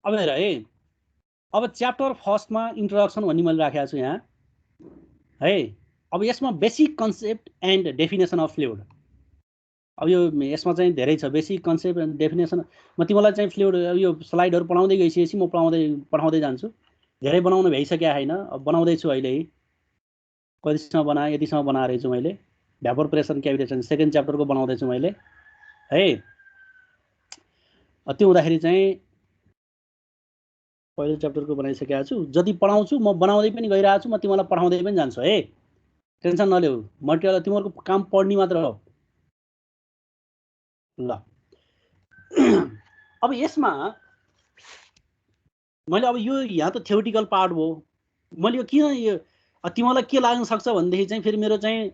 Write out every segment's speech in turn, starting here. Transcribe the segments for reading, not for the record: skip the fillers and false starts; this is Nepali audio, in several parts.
अब हेर है, अब च्याप्टर फर्स्टमा इन्ट्रोडक्सन भन्ने मैले राखेको छु यहाँ है। अब यसमा basic concept and definition of fluid. अब यो यसमा चाहिँ धेरै छ, बेसिक कन्सेप्ट एन्ड डेफिनेसन। म तिमीलाई चाहिँ फ्लुइड यो स्लाइडहरू पढाउँदै गइसकेपछि म पढाउँदै जान्छु। धेरै बनाउनु भइसकेको छैन, अब बनाउँदैछु अहिले। कतिसम्म बनाएँ, यतिसम्म बनाएर छु मैले। भ्यापोर प्रेसर क्याभिटेसन सेकेन्ड च्याप्टरको बनाउँदैछु मैले है। त्यो हुँदाखेरि चाहिँ पहिलो च्याप्टरको बनाइसकेको छु। जति पढाउँछु म बनाउँदै पनि गइरहेको छु, म तिमीलाई पढाउँदै पनि जान्छु है, टेन्सन नलेऊ। मटेरियल तिमीहरूको काम पढ्ने मात्र हो ल। अब यसमा मैले अब यो यहाँ त थ्योरिटिकल पार्ट भयो। मैले यो किन यो तिमीलाई के लाग्न सक्छ भनेदेखि चाहिँ फेरि मेरो चाहिँ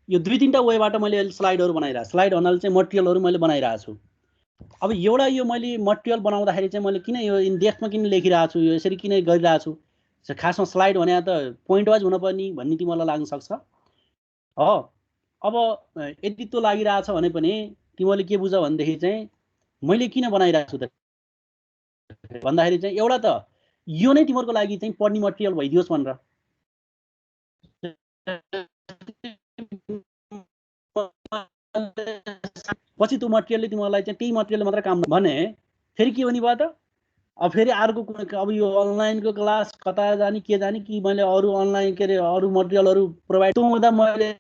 यो 2-3टा वेबाट मैले स्लाइडहरू बनाइरहेको छु। स्लाइड भन्नाले चाहिँ मटेरियलहरू मैले बनाइरहेको छु। अब एउटा यो मैले मटेरियल बनाउँदाखेरि चाहिँ मैले किन यो इन्डेक्समा किन लेखिरहेको छु, यो यसरी किन गरिरहेको छु, खासमा स्लाइड भने त पोइन्ट वाइज हुनुपर्ने भन्ने तिमीलाई लाग्न सक्छ हो। अब यदि त्यो लागिरहेछ भने पनि तिमीले के बुझ भनेदेखि चाहिँ मैले किन बनाइरहेको छु त भन्दाखेरि चाहिँ एउटा त यो नै तिमीहरूको लागि चाहिँ पढ्ने मटेरियल भइदियोस् भनेर। पछि त्यो मटेरियलले तिमीहरूलाई चाहिँ त्यही मटेरियल मात्र काम भने फेरि के हुने भयो त, अब फेरि अर्को अब यो अनलाइनको क्लास कता जाने के जाने कि मैले अरू अनलाइन के अरे अरू मटेरियलहरू प्रोभाइड हुँदा मैले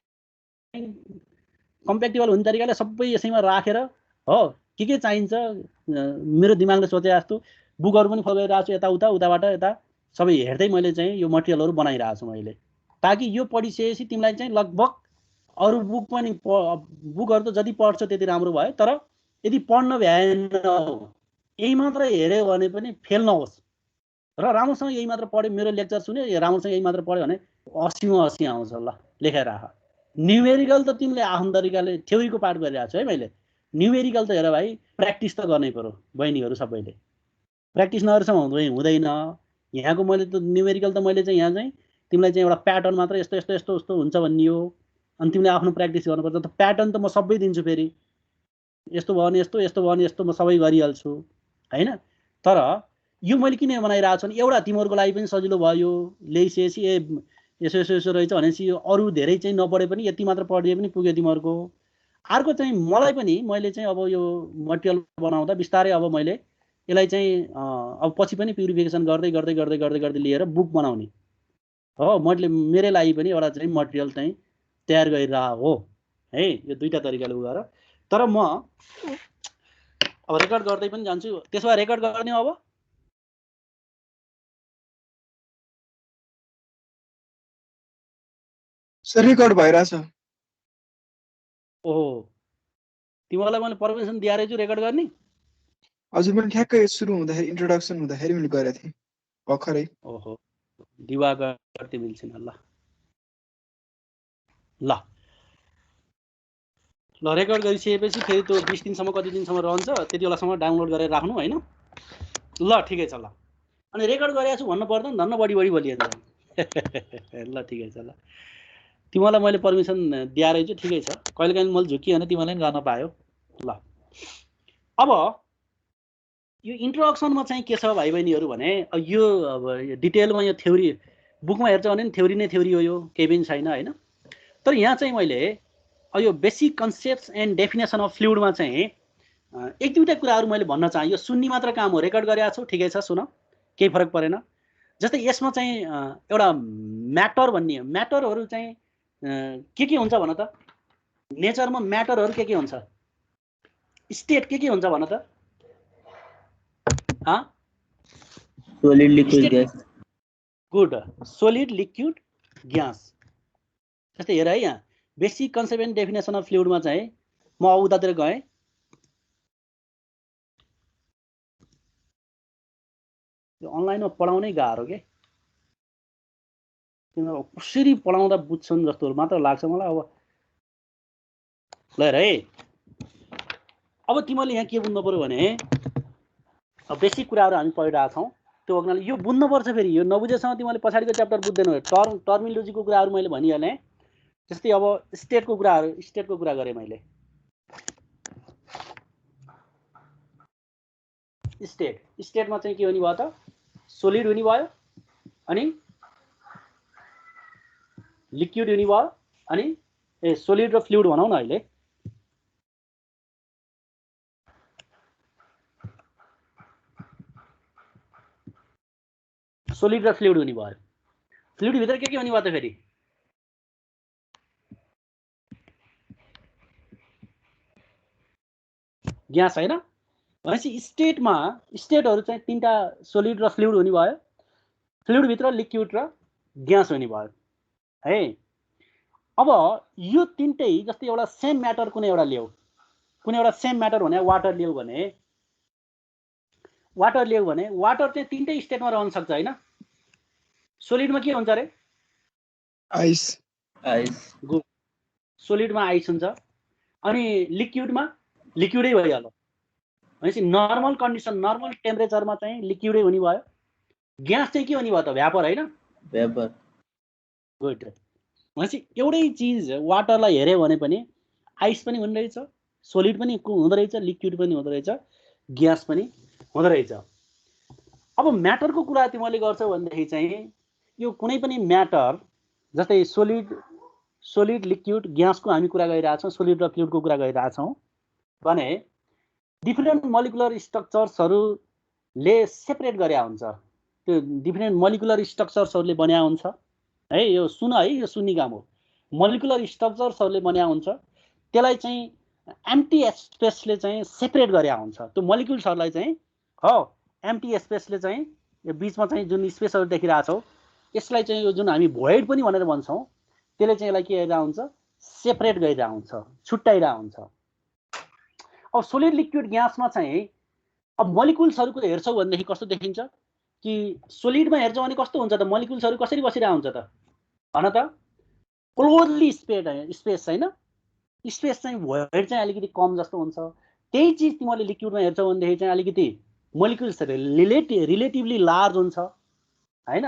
कम्प्याक्टेबल हुने तरिकाले सबै यसैमा राखेर हो के चाहिन्छ मेरो दिमागले सोचे जस्तो बुकहरू पनि फलो गरिरहेको छु, यताउता उताबाट यता सबै हेर्दै मैले चाहिँ यो मटेरियलहरू बनाइरहेको छु मैले, ताकि यो पढिसकेपछि तिमीलाई चाहिँ लगभग अरू बुक पनि बुकहरू त जति पढ्छौ त्यति राम्रो भयो, तर यदि पढ्न भ्याएन यही मात्र हेऱ्यो भने पनि फेल नहोस् र राम्रोसँग यही मात्र पढ्यो, मेरो लेक्चर सुन्यो राम्रोसँग यही मात्र पढ्यो भने 80मा 80 आउँछ। ल लेखेर राख। न्युमेरिकल त तिमीले आफ्नो तरिकाले थ्योरीको पार्ट गरिरहेको छु है मैले। न्युमेरिकल त हेर भाइ प्र्याक्टिस त गर्नै पर्यो बहिनीहरू सबैले, प्र्याक्टिस नगरेसम्म हुँदैन। यहाँको मैले त न्युमेरिकल त मैले चाहिँ यहाँ चाहिँ तिमीलाई चाहिँ एउटा प्याटर्न मात्र यस्तो यस्तो यस्तो यस्तो हुन्छ भन्ने हो, अनि तिमीले आफ्नो प्र्याक्टिस गर्नुपर्छ। त प्याटर्न त म सबै दिन्छु, फेरि यस्तो भयो भने यस्तो, यस्तो भयो भने यस्तो, म सबै गरिहाल्छु हैन। तर यो मैले किन बनाइरहेको छु भने एउटा तिमीहरूको लागि पनि सजिलो भयो, ल्याइसकेपछि यसो यसो यसो रहेछ भनेपछि अरू धेरै चाहिँ नपढे पनि यति मात्र पढिदिए पनि पुग्यो तिमीहरूको। अर्को चाहिँ मलाई पनि मैले चाहिँ अब यो मटेरियल बनाउँदा बिस्तारै अब मैले यसलाई चाहिँ अब पछि पनि प्युरिफिकेसन गर्दै गर्दै गर्दै गर्दै गर्दै लिएर बुक बनाउने हो। मैले मेरै लागि पनि एउटा चाहिँ मटेरियल चाहिँ तयार गरिरहेको हो है। यो दुईटा तरिकाले उ गर। तर म अब रेकर्ड गर्दै पनि जान्छु। त्यसो भए रेकर्ड गर्ने अब सर रेकर्ड भइरहेछ। ओहो तिमीलाई मैले पर्मिसन दिएर छु रेकर्ड गर्ने? हजुर मैले ठ्याक्कै सुरु हुँदाखेरि इन्ट्रोडक्सन हुँदाखेरि मैले गरेको थिएँ भर्खरै। ओहो दिवाकर गर्दै मिल्छन्। ल ल ल रेकर्ड गरिसकेपछि फेरि त्यो 20 दिनसम्म कति दिनसम्म रहन्छ त्यति बेलासम्म डाउनलोड गरेर राख्नु हैन। ल ठिकै छ। ल अनि रेकर्ड गरेको छु भन्नु पर्दैन, धन्न बढी बढी बोलिन्छ। ल ठिकै छ। ल तिमीलाई मैले पर्मिसन दिएर छु, ठिकै छ। कहिलेकाहीँ मैले झुकियो भने तिमीले पनि गर्न पायो। ल अब यो इन्ट्रोडक्सनमा चाहिँ के छ भाइ बहिनीहरू भने यो अब डिटेलमा यो थ्योरी बुकमा हेर्छ भने नि थ्योरी नै थ्योरी हो, यो केही पनि छैन हैन। तर यहाँ चाहिँ मैले यो basic concepts and definition of फ्लुइडमा चाहिँ एक दुईवटा कुराहरू मैले भन्न चाहे। यो सुन्ने मात्र काम हो, रेकर्ड गरेको छु ठिकै छ, सुन केही फरक परेन। जस्तै यसमा चाहिँ एउटा म्याटर भन्ने म्याटरहरू चाहिँ के हुन्छ भन त? नेचरमा म्याटरहरू के हुन्छ? स्टेट के हुन्छ भन त? Solid liquid gas. Good, solid liquid gas. जस्तै हेर है, यहाँ basic concept and definition of फ्लुइडमा चाहिँ म उतातिर गएँ। यो अनलाइनमा पढाउनै गाह्रो के, तिनीहरू कसरी पढाउँदा बुझ्छन् जस्तो मात्र लाग्छ मलाई। अब ल हेर है, अब तिमीले यहाँ के बुझ्नु पर्यो भने बेसिक कुराहरू हामी पढिरहेका छौँ, त्यो हुनाले यो बुझ्नुपर्छ। फेरि यो नबुझेसम्म तिमीले पछाडिको च्याप्टर बुझ्दैनौ। टर्मिनोलोजीको कुराहरू मैले भनिहालेँ। जस्तै अब स्टेटको कुरा गरेँ मैले। स्टेट स्टेटमा चाहिँ के हुने भयो त सोलिड हुने भयो अनि लिक्विड हुने भयो अनि सोलिड र फ्लुइड भनौँ न अहिले सोलिड र फ्लुइड हुने भयो फ्लुइड भित्र के हुने भयो त फेरि ग्यास हैन भनेपछि स्टेटहरु चाहिँ तीनटा सोलिड र फ्लुइड हुने भयो फ्लुइड भित्र लिक्विड र ग्यास हुने भयो है अब यो तीनटै जस्तै एउटा सेम म्याटर कुनै एउटा ल्याऊ कुनै एउटा सेम म्याटर भने वाटर ल्याऊ भने वाटर चाहिँ तीनटै स्टेटमा रहन सक्छ हैन सोलिडमा के हुन्छ रे आइस गुड सोलिडमा आइस हुन्छ अनि लिक्विडमा लिक्विडै भइहाल्यो भनेपछि नर्मल कन्डिसन नर्मल टेम्परेचरमा चाहिँ लिक्विडै हुने भयो ग्यास चाहिँ के हुने भयो त भ्यापर हैन भ्यापर गुड भनेपछि एउटै चिज वाटरलाई हेर्यो भने पनि आइस पनि हुँदो रहेछ सोलिड पनि हुँदो रहेछ लिक्विड पनि हुँदो रहेछ ग्यास पनि हुँदो रहेछ अब म्याटरको कुरा तिमीले गर्छौ भनेदेखि चाहिँ यो कुनै पनि म्याटर जस्तै सोलिड लिक्विड ग्यासको हामी कुरा गरिरहेछौँ सोलिड र फ्लुइडको कुरा गरिरहेछौँ भने डिफरेन्ट मोलिकुलर स्ट्रक्चर्सहरूले सेपरेट गरे हुन्छ त्यो डिफरेन्ट मोलिकुलर स्ट्रक्चर्सहरूले बनाएको हुन्छ है यो सुन है यो सुन्ने काम हो मोलिकुलर स्ट्रक्चर्सहरूले बनाएको हुन्छ त्यसलाई चाहिँ एम्प्टी स्पेसले चाहिँ सेपरेट गरे हुन्छ त्यो मोलिकुल्सहरूलाई चाहिँ हो एम्प्टी स्पेसले चाहिँ यो बीचमा चाहिँ जुन स्पेसहरु देखिरहेछौ यसलाई चाहिँ यो जुन हामी भोइड पनि भनेर भन्छौँ त्यसले चाहिँ यसलाई के गरिरहेको हुन्छ सेपरेट गरिरहेको हुन्छ छुट्याइरहेको हुन्छ अब सोलिड लिक्विड ग्यासमा चाहिँ अब मोलिकुल्सहरुको हेर्छौ भनेदेखि कस्तो देखिन्छ कि सोलिडमा हेर्छौ भने कस्तो हुन्छ त मोलिकुल्सहरु कसरी बसिरहेको हुन्छ त भन त क्लोजली स्पेस हैन स्पेस चाहिँ भोइड चाहिँ अलिकति कम जस्तो हुन्छ त्यही चीज तिमीले लिक्विडमा हेर्छौ भनेदेखि चाहिँ अलिकति मोलिकुल्सहरु रिलेटिभली लार्ज हुन्छ हैन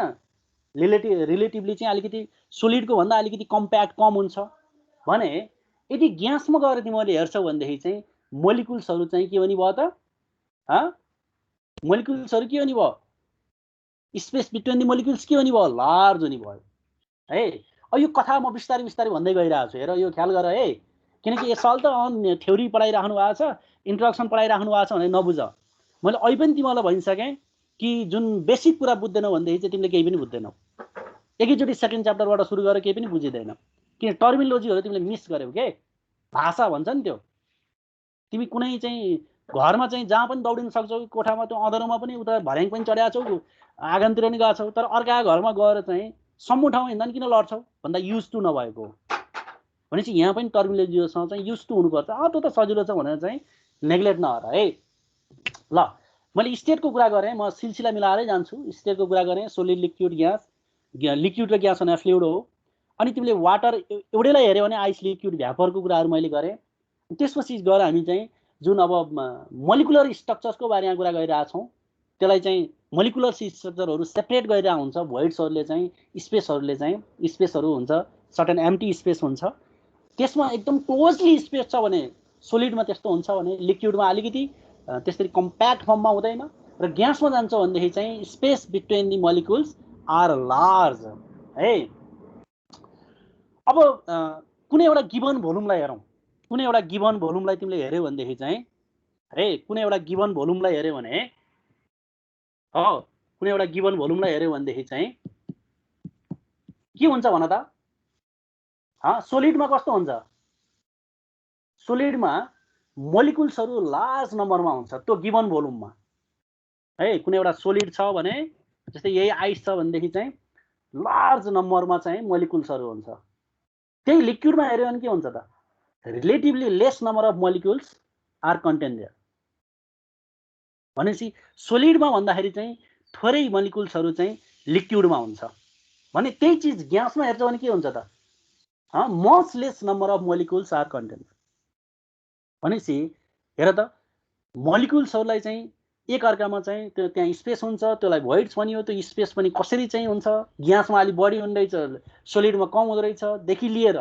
रिलेटिभली चाहिँ अलिकति सोलिडको भन्दा अलिकति कम्प्याक्ट कम हुन्छ भने यदि ग्यासमा गएर तिमीले हेर्छौ भनेदेखि चाहिँ मोलिकुल्सहरु चाहिँ के हुने भयो त मोलिकुल्सहरु के हुने भयो स्पेस बिट्विन द मोलिकुल्स के हुने भयो लार्ज हुने भयो है अब यो कथा म बिस्तारै बिस्तारै भन्दै गइरहेको छु हेर यो ख्याल गर है किनकि यसअल त थ्योरी पढाइराख्नु भएको छ इन्ट्रोडक्सन पढाइराख्नु भएको छ भने नबुझ मैले अहिले पनि तिमीलाई भनिसकेँ कि जुन बेसिक कुरा बुझ्दैनौ भनेदेखि चाहिँ तिमीले केही पनि बुझ्दैनौ एकैचोटि सेकेन्ड च्याप्टरबाट सुरु गरेर केही पनि बुझिदैन किन टर्मिनोलोजीहरु तिमीले मिस गर्यौ के भाषा भन्छ नि त्यो तिमी कुनै चाहिँ घरमा चाहिँ जहाँ पनि दौडिन सक्छौ कोठामा त्यो अँधरोमा पनि उता भर्याङ पनि चढ्या छौ आँगनतिर नि गएको छौ तर अर्का घरमा गएर चाहिँ सम्मु ठाउँ हिँड्दा किन लड्छौ भन्दा युज टु नभएको भनेपछि यहाँ पनि टर्मिनोलोजीसँग चाहिँ युज टु हुनुपर्छ त्यो त सजिलो छ भनेर चाहिँ नेग्लेक्ट नगर है ल मैले स्टेटको कुरा गरेँ म सिलसिला मिलाएरै जान्छु स्टेटको कुरा गरेँ सोलिड लिक्विड ग्यास लिक्विड र ग्यास भने फ्लुइड हो अनि तिमीले वाटर एउटैलाई हेर्यो भने आइस लिक्विड भ्यापरको कुराहरू मैले गरेँ त्यसपछि गएर हामी चाहिँ जुन अब मोलिकुलर स्ट्रक्चर्सको बारेमा कुरा गरिरहेछौँ त्यसलाई चाहिँ मोलिकुलर स्ट्रक्चरहरू सेपरेट गरिरहेको हुन्छ भोइड्सहरूले चाहिँ स्पेसहरू हुन्छ सर्टेन एम्प्टी स्पेस हुन्छ त्यसमा एकदम क्लोजली स्पेस छ भने सोलिडमा त्यस्तो हुन्छ भने लिक्विडमा अलिकति त्यसरी कम्प्याक्ट फर्ममा हुँदैन र ग्यासमा जान्छ भनेदेखि चाहिँ space between the molecules are large है अब कुनै एउटा गिवन भोल्युमलाई हेरौँ कुनै एउटा गिवन भोल्युमलाई तिमीले हेर्यौ भनेदेखि चाहिँ है कुनै एउटा गिवन भोल्युमलाई हेर्यौ भने कुनै एउटा गिवन भोल्युमलाई हेर्यौ भनेदेखि चाहिँ के हुन्छ भन त सोलिडमा कस्तो हुन्छ सोलिडमा मोलिकुल्सहरु लार्ज नम्बरमा हुन्छ त्यो गिवन भोल्युममा है कुनै एउटा सोलिड छ भने जस्तै यही आइस छ भनेदेखि चाहिँ लार्ज नम्बरमा चाहिँ मोलिकुल्सहरु हुन्छ त्यही लिक्विडमा हेर्यो भने के हुन्छ त relatively less number of molecules are content there भनेपछि सोलिडमा भन्दाखेरि चाहिँ थोरै मोलिकुल्सहरु चाहिँ लिक्विडमा हुन्छ भने त्यही चीज ग्यासमा हेर्छ भने के हुन्छ त much less number of molecules are content भनेपछि हेर त मोलिकुल्सहरुलाई चाहिँ एक अर्कामा चाहिँ त्यो त्यहाँ स्पेस हुन्छ त्यसलाई भोइड्स भनियो त्यो स्पेस पनि कसरी चाहिँ हुन्छ ग्यासमा अलि बढी हुँदैछ सोलिडमा कम हुँदो रहेछ देखि लिएर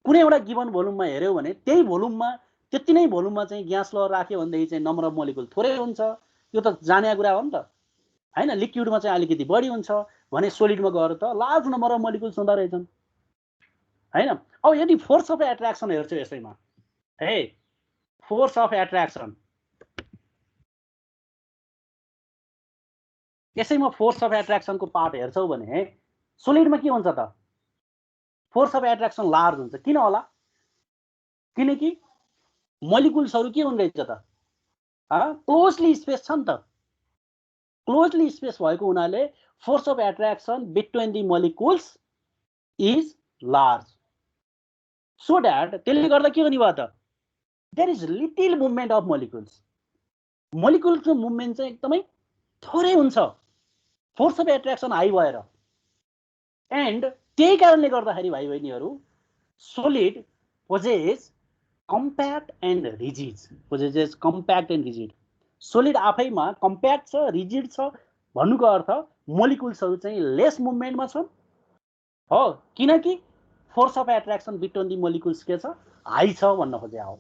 कुनै एउटा गिवन भोल्युममा हेर्यौ भने त्यही भोल्युममा त्यति नै भोल्युममा चाहिँ ग्यास लहर राख्यो भनेदेखि चाहिँ नम्बर अफ मोलिकुल थोरै हुन्छ यो त जाने कुरा हो नि त हैन। लिक्विडमा चाहिँ अलिकति बढी हुन्छ भने सोलिडमा गएर त लार्ज नम्बर अफ मोलिकुल्स हुँदा रहेछन् हैन। अब यदि फोर्स अफ एट्र्याक्सन हेर्छु यसैमा है, फोर्स अफ एट्र्याक्सन यसैमा फोर्स अफ एट्र्याक्सनको पार्ट हेर्छौ भने सोलिडमा के हुन्छ त, फोर्स अफ एट्र्याक्सन लार्ज हुन्छ। किन होला? किनकि मोलिकुल्सहरू के हुन रहेछ त, क्लोजली स्पेस छ नि त। क्लोजली स्पेस भएको हुनाले force of attraction between the molecules is large. So that त्यसले गर्दा के हुने भयो त, there is little movement of molecules. मोलिकुल्सको मुभमेन्ट चाहिँ एकदमै थोरै हुन्छ फोर्स अफ एट्र्याक्सन हाई भएर। एन्ड त्यही कारणले गर्दाखेरि भाइ बहिनीहरू solid possesses compact and rigid, possesses compact and rigid. Solid आफैमा कम्प्याक्ट छ, रिजिड छ भन्नुको अर्थ मोलिकुल्सहरू चाहिँ लेस मुभमेन्टमा छन् हो, किनकि force of attraction between the molecules के छ, हाई छ भन्न खोजे हो।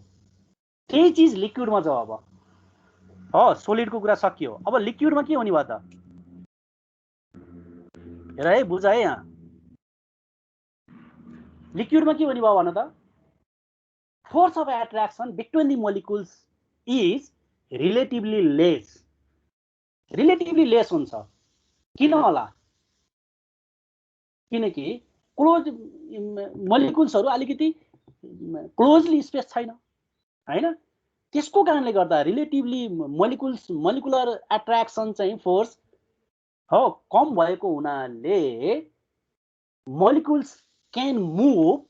त्यही चिज लिक्विडमा छ। अब हो सोलिडको कुरा सकियो। अब लिक्विडमा के हुने भयो त, हेर है बुझ है, यहाँ लिक्विडमा के हुने भयो भन त, force of attraction between the molecules is relatively lace. Relatively lace हुन्छ। किन होला? किनकि क्लोज मोलिकुल्सहरू अलिकति क्लोजली स्पेस छैन हैन। त्यसको कारणले गर्दा रिलेटिभली मोलिकुलर एट्र्याक्सन चाहिँ फोर्स हो कम भएको हुनाले मोलिकुल्स क्यान मुभ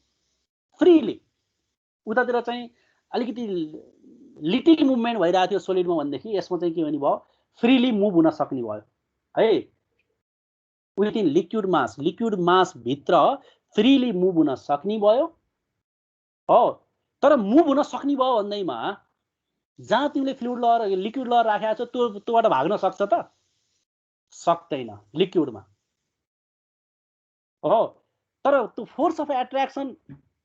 फ्रीली। उतातिर चाहिँ अलिकति लिटिल मुभमेन्ट भइरहेको थियो सोलिडमा भनेदेखि यसमा चाहिँ के हुने भयो, फ्रीली मुभ हुन सक्ने भयो है। विथिन लिक्विड मास भित्र फ्रीली मुभ हुन सक्ने भयो हो। तर मुभ हुन सक्ने भयो भन्दैमा जहाँ तिमीले फ्लुइड लहर लिक्विड लहर राखेको छ त्योबाट भाग्न सक्छ त, सक्दैन लिक्विडमा हो। तर त्यो फोर्स अफ एट्र्याक्सन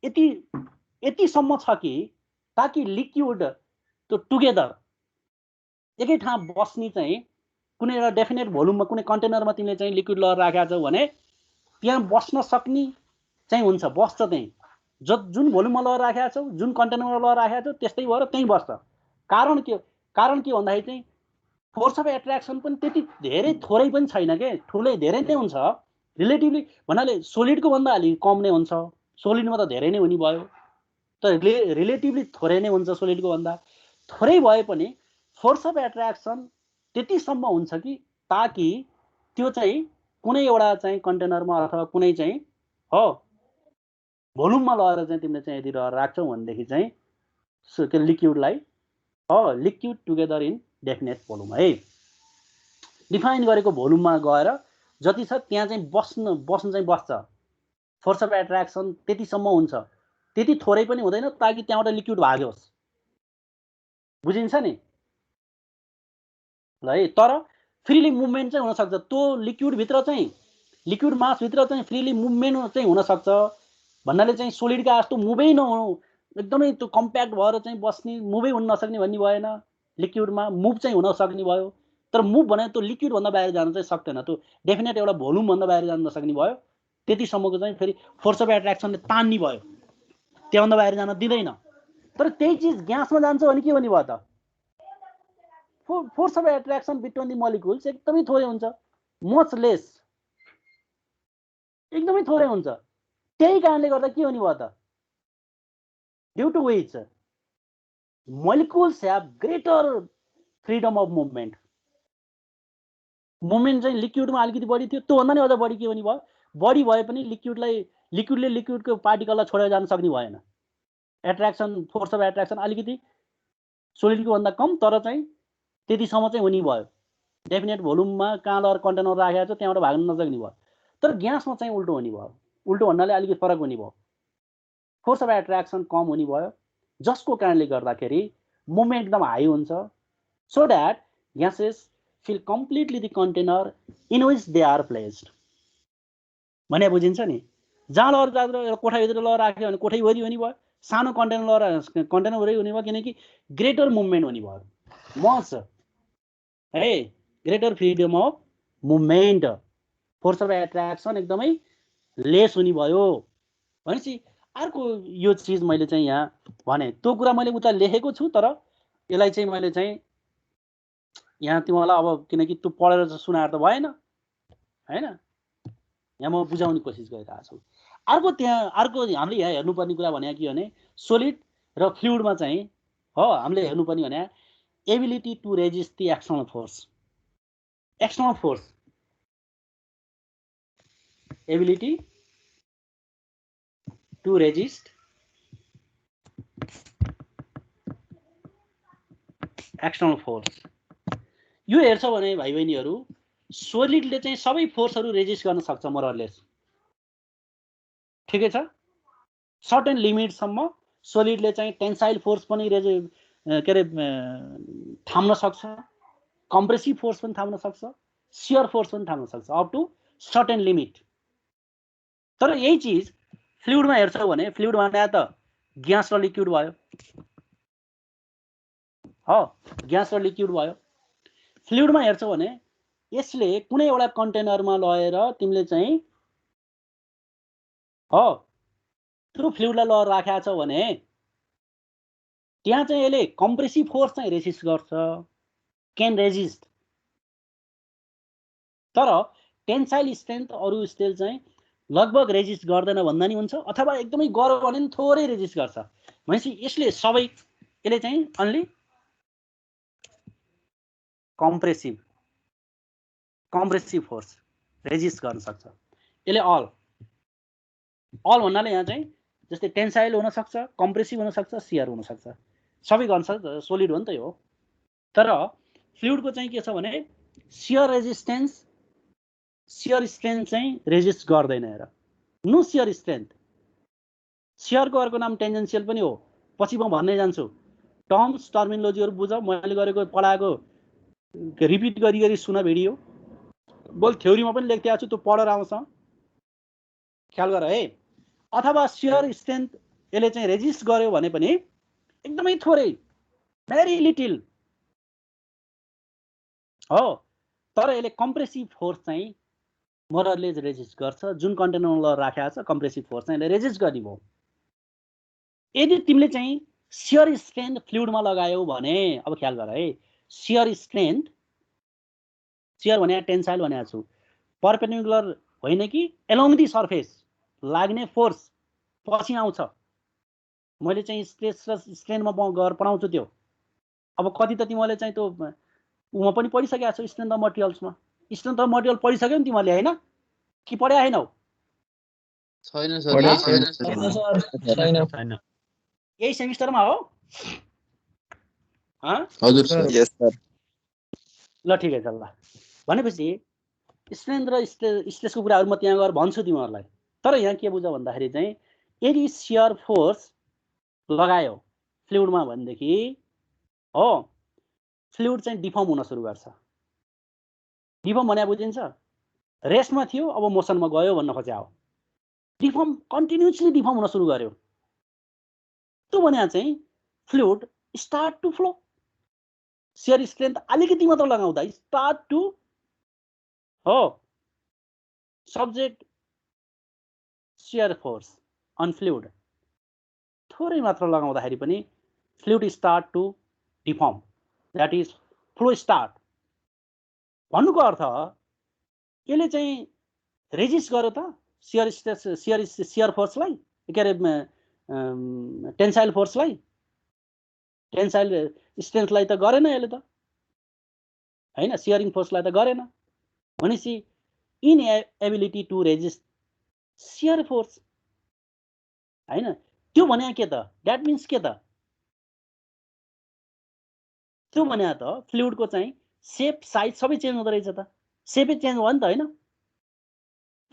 यतिसम्म छ कि ताकि लिक्विड त्यो टुगेदर एकै ठाउँ बस्ने चाहिँ कुनै एउटा डेफिनेट भोल्युममा कुनै कन्टेनरमा तिमीले चाहिँ लिक्विड लहर राखेको छौ भने त्यहाँ बस्न सक्ने चाहिँ हुन्छ, बस्छ त्यहीँ। जुन भोल्युममा लहर राखेको छौ, जुन कन्टेनरमा लहर राखेको छौ त्यस्तै भएर त्यहीँ बस्छ। कारण के भन्दाखेरि चाहिँ फोर्स अफ एट्र्याक्सन पनि त्यति धेरै थोरै पनि छैन के, ठुलै धेरै नै हुन्छ रिलेटिभली। भन्नाले सोलिडको भन्दा अलिक कम नै हुन्छ, सोलिडमा त धेरै नै हुने भयो, तर रिलेटिभली थोरै नै हुन्छ सोलिडको भन्दा। थोरै भए पनि फोर्स अफ एट्र्याक्सन त्यतिसम्म हुन्छ कि ताकि त्यो चाहिँ कुनै एउटा चाहिँ कन्टेनरमा अथवा कुनै चाहिँ हो भोल्युममा लगेर चाहिँ तिमीले चाहिँ यदि राख्छौ भनेदेखि चाहिँ लिक्विडलाई हो liquid together in definite volume है, डिफाइन गरेको भोल्युममा गएर जति छ त्यहाँ चाहिँ बस्न चाहिँ बस्छ। फोर्स अफ एट्र्याक्सन त्यतिसम्म हुन्छ, त्यति थोरै पनि हुँदैन ताकि त्यहाँबाट लिक्विड भाग्योस्। बुझिन्छ नि ल है। तर फ्रीली मुभमेन्ट चाहिँ हुनसक्छ त्यो लिक्विडभित्र चाहिँ, लिक्विड मासभित्र चाहिँ फ्रीली मुभमेन्ट चाहिँ हुनसक्छ भन्नाले चाहिँ सोलिडका जस्तो मुभै नहुनु, एकदमै त्यो कम्प्याक्ट भएर चाहिँ बस्ने, मुभै हुन नसक्ने भन्ने भएन। लिक्विडमा मुभ चाहिँ हुन सक्ने भयो, तर मुभ भने त्यो लिक्विडभन्दा बाहिर जान चाहिँ सक्दैन, त्यो डेफिनेट एउटा भोल्युमभन्दा बाहिर जान नसक्ने भयो। त्यतिसम्मको चाहिँ फेरि फोर्स अफ एट्र्याक्सनले तान्ने भयो, त्योभन्दा बाहिर जान दिँदैन। तर त्यही चिज ग्यासमा जान्छ भने के हुने भयो त, force of attraction between the molecules एकदमै थोरै हुन्छ, मच लेस, एकदमै थोरै हुन्छ। त्यही कारणले गर्दा के हुने भयो त, due to which molecules have greater freedom of movement. Movement चाहिँ लिक्विडमा अलिकति बढी थियो, त्योभन्दा नि अझ बढी के हुने भयो, बढी भए पनि लिक्विडले लिक्विडको पार्टिकललाई छोडेर जान सक्ने भएन। एट्र्याक्सन फोर्स अफ एट्र्याक्सन अलिकति सोलिडको भन्दा कम, तर चाहिँ त्यतिसम्म चाहिँ हुने भयो। डेफिनेट भोल्युममा कहाँ लगेर कन्टेनर राखेको छ त्यहाँबाट भाग्न नसक्ने भयो। तर ग्यासमा चाहिँ उल्टो हुने भयो, उल्टो भन्नाले अलिकति फरक हुने भयो, फोर्स अफ एट्र्याक्सन कम हुने भयो, जसको कारणले गर्दाखेरि मुभमेन्ट एकदम हाई हुन्छ। So that gases fill completely the container in which they are placed भने बुझिन्छ नि। जहाँ लहर जाँदा कोठाभित्र लहर राख्यो भने कोठैभरि हुने भयो, सानो कन्टेनरभरि हुने भयो, किनकि ग्रेटर मुभमेन्ट हुने भयो, मच है greater freedom of movement force of attraction एकदमै लेस हुने भयो भनेपछि अर्को यो चिज मैले चाहिँ यहाँ भने त्यो कुरा मैले उता लेखेको छु तर यसलाई चाहिँ मैले चाहिँ यहाँ तिमीलाई अब किनकि त्यो पढेर सुनाएर त भएन हैन यहाँ म बुझाउने कोसिस गरिरहेको छु अर्को हामीले यहाँ हेर्नुपर्ने कुरा भने के भने सोलिड र फ्लुइडमा चाहिँ हो हामीले हेर्नुपर्ने भने ability to resist the external force ability to resist external force यो हेर्छ भने भाइ बहिनीहरू सोलिडले चाहिँ सबै फोर्सहरू रेजिस्ट गर्न सक्छ मोरलेस ठिकै छ सर्टेन लिमिटसम्म सोलिडले चाहिँ टेन्साइल फोर्स पनि के अरे थाम्न सक्छ कम्प्रेसिभ फोर्स पनि थाम्न सक्छ शियर फोर्स पनि थाम्न सक्छ अप टु सर्टेन लिमिट तर यही चिज फ्लुइडमा हेर्छौ भने फ्लुइडमा त ग्यास र लिक्विड भयो हो ग्यास र लिक्विड भयो फ्लुइडमा हेर्छौ भने यसले कुनै एउटा कन्टेनरमा लगेर तिमीले चाहिँ हो त्यो फ्लुइडलाई लगेर राखेको छौ भने त्यहाँ चाहिँ यसले कम्प्रेसिभ फोर्स चाहिँ रेजिस्ट गर्छ क्यान रेजिस्ट तर टेन्साइल स्ट्रेन्थ अरू स्टेल चाहिँ लगभग रेजिस्ट गर्दैन भन्दा नि हुन्छ अथवा एकदमै गर्यो भने नि थोरै रेजिस्ट गर्छ भनेपछि यसले चाहिँ अन्ली कम्प्रेसिभ फोर्स रेजिस्ट गर्न सक्छ यसले अल भन्नाले यहाँ चाहिँ जस्तै टेन्साइल हुन सक्छ कम्प्रेसिभ हुन सक्छ शियर हुन सक्छ सबै गर्न सक्छ सोलिड हो नि त यो तर फ्लुइडको चाहिँ के छ भने शियर स्ट्रेन्थ चाहिँ रेजिस्ट गर्दैन हेर नो शियर स्ट्रेन्थ शियरको अर्को नाम टेन्जेन्सियल पनि हो पछि म भन्दै जान्छु टर्म्स टर्मिनोलोजीहरू बुझ मैले गरेको पढाएको रिपिट गरी सुन भिडियो बोल थ्योरीमा पनि लेख्दै आएको छु त्यो पढेर आउँछ ख्याल गर है अथवा शियर स्ट्रेन्थ यसले चाहिँ रेजिस्ट गर्यो भने पनि एकदमै थोरै भेरी लिटिल हो तर यसले कम्प्रेसिभ फोर्स चाहिँ मोरले रेजिस्ट गर्छ जुन कन्टेनरमा राखेको छ कम्प्रेसिभ फोर्स चाहिँ यसले रेजिस्ट गर्ने भयो यदि तिमीले चाहिँ शियर स्ट्रेन्थ फ्लुइडमा लगायौ भने अब ख्याल गर है शियर स्ट्रेन्थ शियर भने टेन्साइल भनेको छु परपेन्डिकुलर होइन कि एलोङ दी सर्फेस लाग्ने फोर्स पछि आउँछ मैले चाहिँ स्ट्रेस र स्ट्रेनमा गरेर पढाउँछु त्यो अब कति त तिमीले चाहिँ त्यो उमा पनि पढिसकेका छौ स्ट्रेन्थ अफ मटेरियल्समा स्ट्रेन्थ अफ मटेरियल पढिसक्यौ नि तिमीले हैन कि पढ्या हैनौ छैन छैन यही सेमिस्टरमा हो हजुर सर यस सर ल ठिकै छ ल भनेपछि स्ट्रेन्थ र स्ट्रेसको कुराहरू म त्यहाँ गएर भन्छु तिमीहरूलाई तर यहाँ के बुझ भन्दाखेरि चाहिँ यदि शियर फोर्स लगायो फ्लुइडमा भनेदेखि हो फ्लुइड चाहिँ डिफर्म हुन सुरु गर्छ डिफर्म भने बुझिन्छ रेस्टमा थियो अब मोसनमा गयो भन्न खोज्या हो डिफर्म कन्टिन्युसली डिफर्म हुन सुरु गर्यो त्यो भने चाहिँ fluid start to flow shear strength अलिकति मात्र लगाउँदा स्टार्ट टु हो subject shear force on fluid थोरै मात्र लगाउँदाखेरि पनि fluid start to deform that is flow start भन्नुको अर्थ यसले चाहिँ रेजिस्ट गर्यो त शियर फोर्सलाई के अरे टेन्साइल फोर्सलाई टेन्साइल स्ट्रेन्थलाई त गरेन यसले त हैन शियरिङ फोर्सलाई त गरेन भनेपछि inability to resist shear force हैन त्यो भने के त द्याट मिन्स के त त्यो भने त फ्लुइडको चाहिँ सेप साइज सबै चेन्ज हुँदो रहेछ त सेपै चेन्ज भयो नि त हैन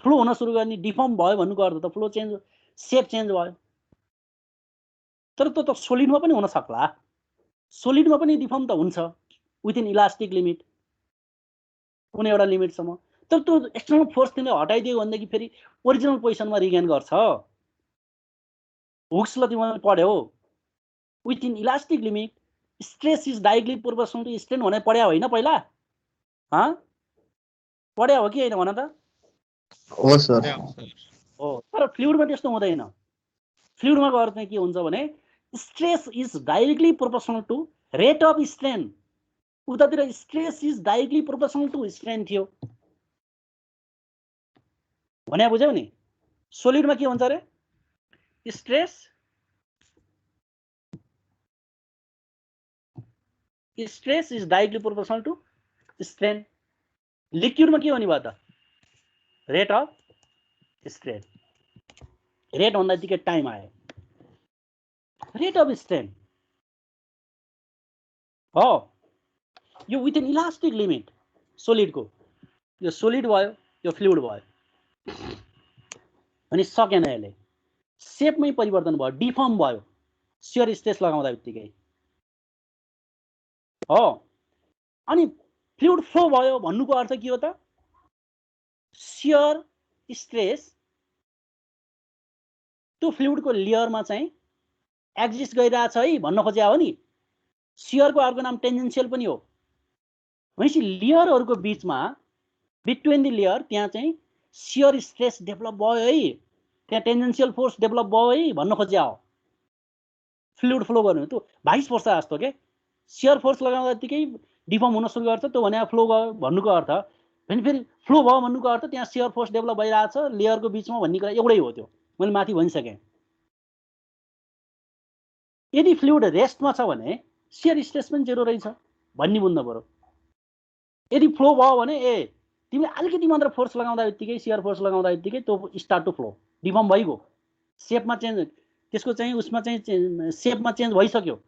फ्लो हुन सुरु गर्ने डिफर्म भयो भन्नुको अर्थ त फ्लो चेन्ज सेप चेन्ज भयो तर त्यो त सोलिडमा पनि हुन सक्ला सोलिडमा पनि डिफर्म त हुन्छ विथिन इलास्टिक लिमिट कुनै एउटा लिमिटसम्म तर त्यो एक्सटर्नल फोर्स तिमीले हटाइदियो भनेदेखि फेरि ओरिजिनल पोजिसनमा रिगेन गर्छ हुक्सलाई तिमीले पढ्यौ within elastic limit stress is directly proportional to strain भने पढ्या होइन पहिला पढ्या हो कि होइन भन त? हो सर। हो, तर फ्लुइडमा त्यस्तो हुँदैन। फ्लुइडमा गएर चाहिँ के हुन्छ भने stress is directly proportional to rate of strain. उतातिर stress is directly proportional to strain थियो भने बुझ्यौ नि? सोलिडमा के हुन्छ अरे? Stress is directly proportional to strain. लिक्विडमा के हुने भयो त? Rate of strain. रेट भन्दा बित्तिकै टाइम आयो, रेट अफ स्ट्रेन हो। यो विथ एन इलास्टिक लिमिट सोलिडको। यो सोलिड भयो, यो फ्लुइड भयो, अनि सकेन, यसले सेपमै परिवर्तन भयो, डिफर्म भयो सियर स्ट्रेस लगाउँदा बित्तिकै हो। अनि फ्लुइड फ्लो भयो भन्नुको अर्थ के हो त? सियर स्ट्रेस त्यो फ्लुइडको लेयरमा चाहिँ एक्जिस्ट गरिरहेछ है भन्न खोजेको हो नि। सियरको अर्को नाम टेन्जेन्सियल पनि हो। भनेपछि लेयरहरूको बिचमा बिट्विन द लेयर त्यहाँ चाहिँ सियर स्ट्रेस डेभलप भयो है, त्यहाँ टेन्जेन्सियल फोर्स डेभलप भयो है भन्न खोजेको हो। फ्लुइड फ्लो गर्नु त्यो भाइस वर्सा जस्तो के, सियर फोर्स लगाउँदा बित्तिकै डिफर्म हुन सुरु गर्छ, त्यो भने फ्लो भयो भन्नुको अर्थ। भने फेरि फ्लो भयो भन्नुको अर्थ त्यहाँ सियर फोर्स डेभलप भइरहेछ लेयरको बिचमा भन्ने कुरा एउटै हो। त्यो मैले माथि भनिसकेँ। यदि फ्लुइड रेस्टमा छ भने सियर स्ट्रेस पनि जेरो रहेछ भन्ने बुझ्नु पर्यो। यदि फ्लो भयो भने तिमीले अलिकति मात्र फोर्स लगाउँदा बित्तिकै सियर फोर्स लगाउँदा बित्तिकै त्यो स्टार्ट टु फ्लो, डिफर्म भइगयो, सेपमा चेन्ज, त्यसको चाहिँ उसमा चाहिँ सेपमा चेन्ज भइसक्यो।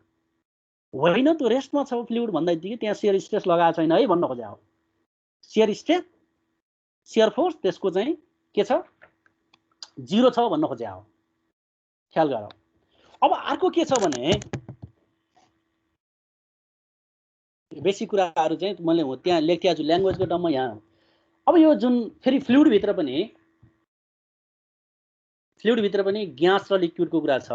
होइन, त्यो रेस्टमा छ फ्लुइड भन्दा बित्तिकै त्यहाँ सियर स्ट्रेस लगाएको छैन है भन्न खोजेको हो। सियर स्ट्रेस, सियर फोर्स त्यसको चाहिँ के छ? जिरो छ भन्न खोजेको हो। ख्याल गर। अब अर्को के छ भने बेसिक कुराहरू चाहिँ मैले त्यहाँ लेखिएको छु ल्याङ्ग्वेजको टर्ममा यहाँ। अब यो जुन फेरि फ्लुइडभित्र पनि ग्यास र लिक्विडको कुरा छ।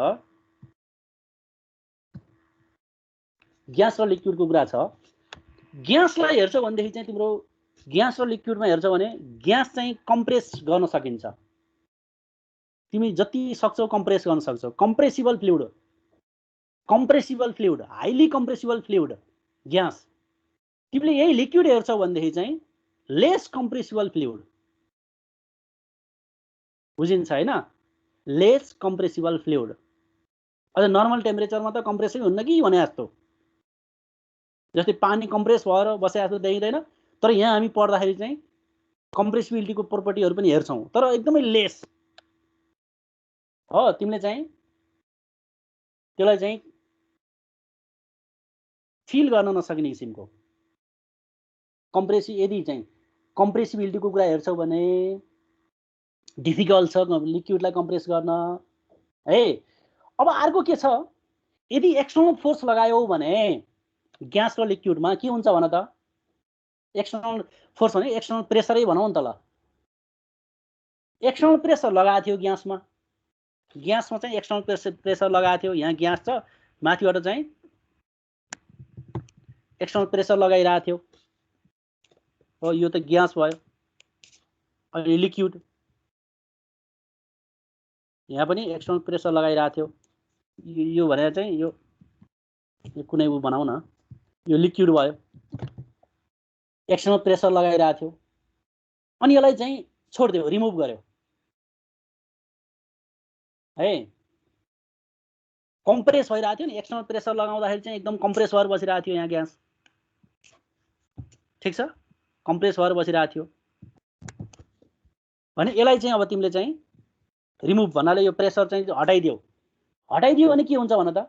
ग्यास र लिक्विडको कुरा छ। ग्यासलाई हेर्छौ भनेदेखि चाहिँ तिम्रो ग्यास र लिक्विडमा हेर्छौ भने ग्यास चाहिँ कम्प्रेस गर्न सकिन्छ। तिमी जति सक्छौ कम्प्रेस गर्न सक्छौ। Compressible fluid, highly compressible fluid gas. तिमीले यही लिक्विड हेर्छौ भनेदेखि चाहिँ लेस कम्प्रेसिबल फ्लुइड। बुझिन्छ हैन? Lace compressible fluid. अझ नर्मल टेम्परेचरमा त कम्प्रेसै हुन्न कि भने जस्तो, जस्तै पानी कम्प्रेस भएर बसे जस्तो देखिँदैन। तर यहाँ हामी पढ्दाखेरि चाहिँ कम्प्रेसिबिलिटीको प्रोपर्टीहरू पनि हेर्छौँ, तर एकदमै लेस हो। तिमीले चाहिँ त्यसलाई चाहिँ फिल गर्न नसक्ने किसिमको यदि चाहिँ कम्प्रेसिबिलिटीको कुरा हेर्छौ भने डिफिकल्ट छ लिक्विडलाई कम्प्रेस गर्न है। अब अर्को के छ? यदि एक्सटर्नल फोर्स लगायौ भने ग्यास र लिक्विडमा के हुन्छ भन त? एक्सटर्नल फोर्स भने एक्सटर्नल प्रेसरै भनौँ नि त ल। एक्सटर्नल प्रेसर लगाएको थियो ग्यासमा चाहिँ एक्सटर्नल प्रेसर लगाएको थियो। यहाँ ग्यास छ, माथिबाट चाहिँ एक्सटर्नल प्रेसर लगाइरहेको थियो हो। यो त ग्यास भयो। अनि लिक्विड यहाँ पनि एक्सटर्नल प्रेसर लगाइरहेको थियो। यो भनेर चाहिँ यो कुनै बनाऊ न, यो लिक्विड भयो, एक्सटर्नल प्रेसर लगाइरहेको थियो। अनि यसलाई चाहिँ छोडिदियो, रिमुभ गर्यो है। कम्प्रेस भइरहेको थियो नि, एक्सटर्नल प्रेसर लगाउँदाखेरि चाहिँ एकदम कम्प्रेस भएर बसिरहेको थियो यहाँ ग्यास। ठिक छ, कम्प्रेस भएर बसिरहेको थियो भने यसलाई चाहिँ अब तिमीले चाहिँ रिमुभ भन्नाले यो प्रेसर चाहिँ हटाइदियो भने के हुन्छ भन त?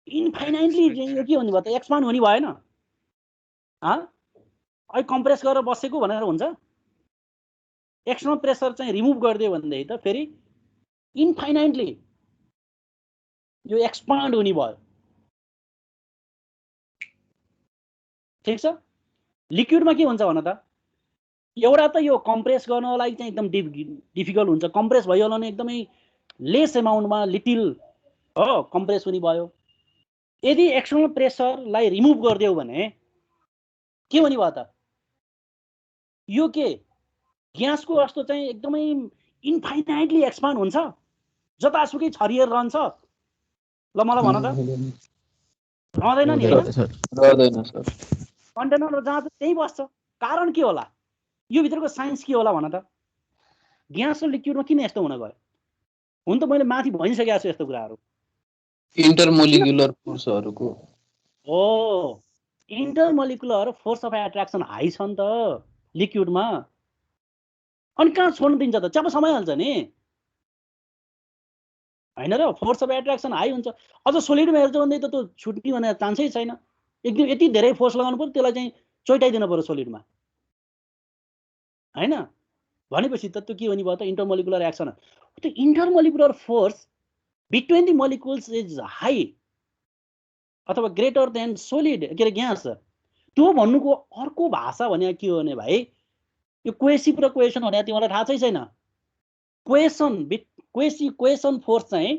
इन्फाइनाइटली यो के हुने भयो त? एक्सपान्ड हुने भएन। अहिले कम्प्रेस गरेर बसेको भनेर हुन्छ? एक्सटर्नल प्रेसर चाहिँ रिमुभ गरिदियो भनेदेखि त फेरि इन्फाइनाइटली यो एक्सपान्ड हुने भयो। ठिक छ। लिक्विडमा के हुन्छ भन त? एउटा त यो कम्प्रेस गर्नको लागि चाहिँ एकदम डिफिकल्ट हुन्छ। कम्प्रेस भयो भने एकदमै लेस एमाउन्टमा लिटिल हो कम्प्रेस हुने भयो। यदि एक्सटर्नल प्रेसरलाई रिमुभ गरिदियो भने के भने भयो त यो के ग्यासको जस्तो चाहिँ एकदमै इन्फाइनाइटली एक्सपान्ड हुन्छ जतासुकै छरिएर रहन्छ ल मलाई भन त रहँदैन नि हैन रहँदैन सर कन्टेनर जहाँ त्यही बस्छ कारण के होला यो भित्रको साइन्स के होला भन त ग्यास र लिक्विडमा किन यस्तो हुन गयो हुन त मैले माथि भनिसकेको छु यस्तो कुराहरू इन्टरमोलिकुलर फोर्सहरुको हो intermolecular force of attraction high छ नि त लिक्विडमा अनि कहाँ छोड्न दिन्छ त जब समाइहाल्छ नि हैन र फोर्स अफ एट्र्याक्सन हाई हुन्छ अझ सोलिडमा हेर्छ भने त त्यो छुट्ने भन्ने चान्सै छैन एकदम यति धेरै फोर्स लगाउनु पर्यो त्यसलाई चाहिँ चोइटाइदिनु पर्यो सोलिडमा हैन भनेपछि त त्यो के हुने भयो त इन्टरमोलिकुलर एक्सन त्यो intermolecular force between the molecules is high अथवा ग्रेटर देन सोलिड के अरे ग्यास त्यो भन्नुको अर्को भाषा भने के हो भने भाइ यो क्वेसिभ र क्वेसन भने तिमीलाई थाहा छैन क्वेसन फोर्स चाहिँ